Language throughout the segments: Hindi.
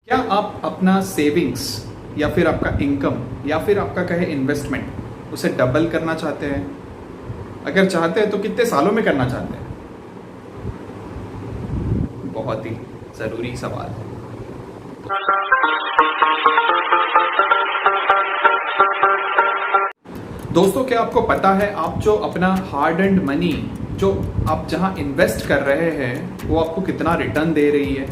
क्या आप अपना सेविंग्स या फिर आपका इनकम या फिर आपका कहे इन्वेस्टमेंट उसे डबल करना चाहते हैं? अगर चाहते हैं तो कितने सालों में करना चाहते हैं? बहुत ही ज़रूरी सवाल है। दोस्तों, क्या आपको पता है आप जो अपना हार्ड एंड मनी जो आप जहां इन्वेस्ट कर रहे हैं वो आपको कितना रिटर्न दे रही है?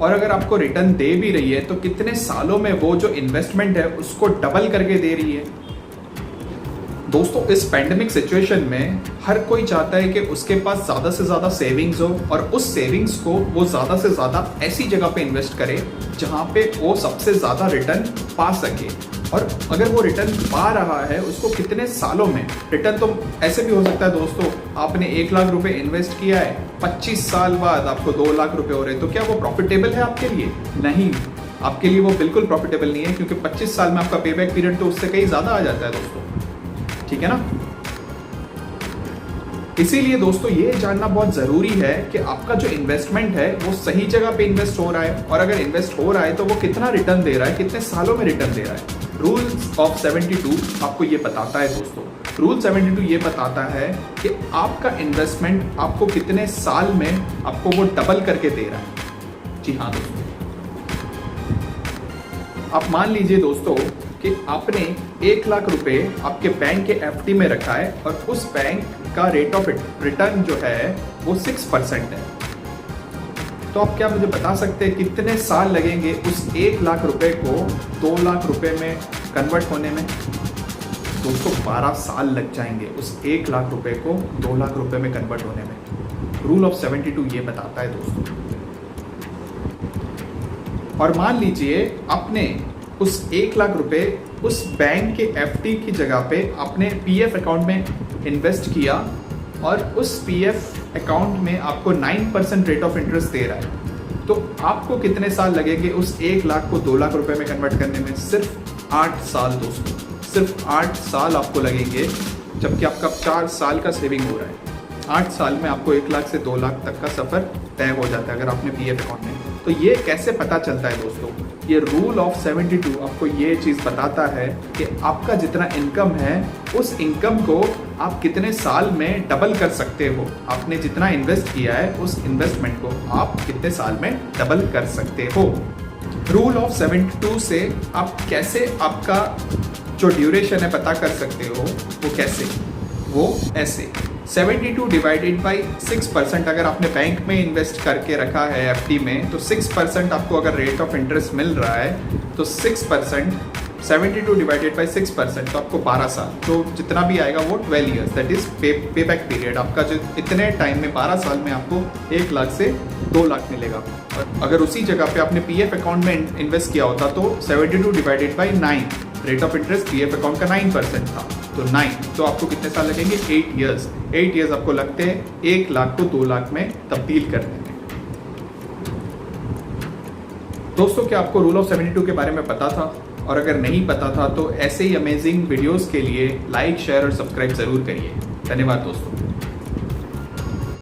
और अगर आपको रिटर्न दे भी रही है तो कितने सालों में वो जो इन्वेस्टमेंट है उसको डबल करके दे रही है? दोस्तों, इस पैंडेमिक सिचुएशन में हर कोई चाहता है कि उसके पास ज़्यादा से ज़्यादा सेविंग्स हो और उस सेविंग्स को वो ज़्यादा से ज़्यादा ऐसी जगह पे इन्वेस्ट करे जहाँ पे वो सबसे ज़्यादा रिटर्न पा सके। और अगर वो रिटर्न पा रहा है उसको कितने सालों में रिटर्न, तो ऐसे भी हो सकता है दोस्तों, आपने 1 लाख रुपए इन्वेस्ट किया है, 25 साल बाद आपको 2 लाख रुपए हो रहे हैं, तो क्या वो प्रॉफिटेबल है आपके लिए? नहीं, आपके लिए वो बिल्कुल प्रॉफिटेबल नहीं है, क्योंकि 25 साल में आपका पेबैक पीरियड तो उससे कहीं ज़्यादा आ जाता है दोस्तों। ठीक है ना? इसीलिए दोस्तों ये जानना बहुत ज़रूरी है कि आपका जो इन्वेस्टमेंट है वो सही जगह पे इन्वेस्ट हो रहा है, और अगर इन्वेस्ट हो रहा है तो वो कितना रिटर्न दे रहा है, कितने सालों में रिटर्न दे रहा है। रूल्स ऑफ 72 आपको ये बताता है दोस्तों। रूल 72 ये बताता है कि आपका इन्वेस्टमेंट आपको कितने साल में आपको वो डबल करके दे रहा है। जी हाँ दोस्तों, आप मान लीजिए दोस्तों कि आपने 1 लाख रुपए आपके बैंक के एफडी में रखा है और उस बैंक का रेट ऑफ रिटर्न जो है वो 6% है। तो आप क्या मुझे बता सकते हैं कितने साल लगेंगे उस 1 लाख रुपए को 2 लाख रुपए में कन्वर्ट होने में? दोस्तों 12 साल लग जाएंगे उस 1 लाख रुपए को 2 लाख रुपए में कन्वर्ट होने में। रूल ऑफ 72 ये बताता है दोस्तों। और मान लीजिए आपने उस 1 लाख रुपए उस बैंक के एफडी की जगह पे अपने पीएफ अकाउंट में इन्वेस्ट किया और उस पीएफ अकाउंट में आपको 9% रेट ऑफ इंटरेस्ट दे रहा है, तो आपको कितने साल लगेंगे उस 1 लाख को 2 लाख रुपए में कन्वर्ट करने में? सिर्फ 8 साल दोस्तों, सिर्फ 8 साल आपको लगेंगे, जबकि आपका 4 साल का सेविंग हो रहा है। 8 साल में आपको 1 लाख से 2 लाख तक का सफ़र तय हो जाता है अगर आपने पीएफ अकाउंट में। तो ये कैसे पता चलता है दोस्तों? ये रूल ऑफ 72 आपको ये चीज़ बताता है कि आपका जितना इनकम है उस इनकम को आप कितने साल में डबल कर सकते हो। आपने जितना इन्वेस्ट किया है उस इन्वेस्टमेंट को आप कितने साल में डबल कर सकते हो। रूल ऑफ 72 से आप कैसे आपका जो ड्यूरेशन है पता कर सकते हो, वो कैसे? वो ऐसे 72 डिवाइडेड बाई 6%। अगर आपने बैंक में इन्वेस्ट करके रखा है एफडी में, तो 6% आपको अगर रेट ऑफ इंटरेस्ट मिल रहा है तो 6% 72 डिवाइडेड बाई 6%, तो आपको 12 साल, तो जितना भी आएगा वो 12 ईयर्स, दैट इज पे बैक पीरियड आपका। जो इतने टाइम में 12 साल में आपको 1 लाख से 2 लाख मिलेगा। और अगर उसी जगह पे आपने पीएफ अकाउंट में इन्वेस्ट किया होता तो 72 divided by 9, rate of interest PF account का 9% था, तो 9, तो आपको कितने साल लगेंगे? 8 ईयर्स। 8 ईयर्स आपको लगते हैं 1 लाख को 2 लाख में तब्दील करने में। दोस्तों, क्या आपको रूल ऑफ 72 के बारे में पता था? और अगर नहीं पता था तो ऐसे ही अमेजिंग वीडियोस के लिए लाइक, शेयर और सब्सक्राइब जरूर करिए। धन्यवाद दोस्तों।